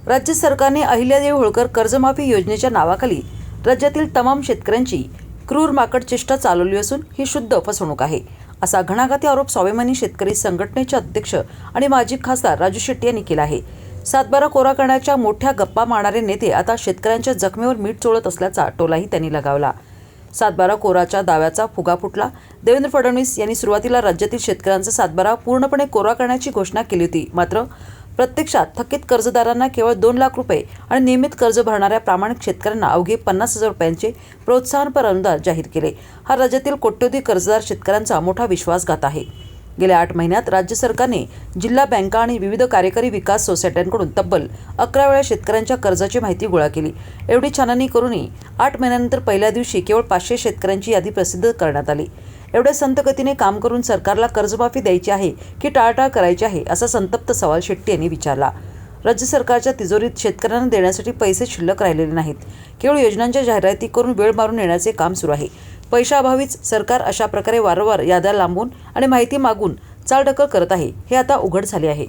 राज्य सरकारने अहिल्यादेवी होळकर कर्जमाफी योजनेच्या नावाखाली राज्यातील तमाम शेतकऱ्यांची क्रूर माकड चेष्टा चालवली असून ही शुद्ध फसवणूक आहे, असा घणाघाती आरोप स्वाभिमानी शेतकरी संघटनेचे अध्यक्ष आणि माजी खासदार राजू शेट्टी यांनी केला आहे। सातबारा कोरा करण्याच्या मोठ्या गप्पा मारणारे नेते आता शेतकऱ्यांच्या जखमेवर मीठ चोळत असल्याचा टोलाही त्यांनी लगावला। सातबारा कोराच्या दाव्याचा फुगा फुटला। देवेंद्र फडणवीस यांनी सुरुवातीला राज्यातील शेतकऱ्यांचा सातबारा पूर्णपणे कोरा करण्याची घोषणा केली होती, मात्र प्रत्यक्षात थकीत कर्जदारांना केवळ 2 लाख रुपये आणि नियमित कर्ज भरणाऱ्या प्रामाणिक शेतकऱ्यांना अवघे 50,000 रुपयांचे प्रोत्साहनपर अनुदान जाहीर केले। हा राज्यातील कोट्यवधी कर्जदार शेतकऱ्यांचा मोठा विश्वासघात आहे। गेल्या 8 महिन्यात राज्य सरकारने जिल्हा बँका आणि विविध कार्यकारी विकास सोसायट्यांकडून तब्बल 11 वेळा शेतकऱ्यांच्या कर्जाची माहिती गोळा केली। एवढी छाननी करूनही 8 महिन्यानंतर पहिल्या दिवशी केवळ 500 शेतकऱ्यांची यादी प्रसिद्ध करण्यात आली। एवढ्या संत गतीने काम करून सरकारला कर्जमाफी द्यायची आहे की टाळाटाळ करायची आहे, असा संतप्त सवाल शेट्टी यांनी विचारला। राज्य सरकारच्या तिजोरीत शेतकऱ्यांना देण्यासाठी पैसे शिल्लक राहिलेले नाहीत। केवळ योजनांच्या जाहिराती करून वेळ मारून येण्याचे काम सुरू आहे। पैशाअभावीच सरकार अशा प्रकारे वारंवार याद्या लांबून आणि माहिती मागून चालढकल करत आहे, हे आता उघड झाले आहे।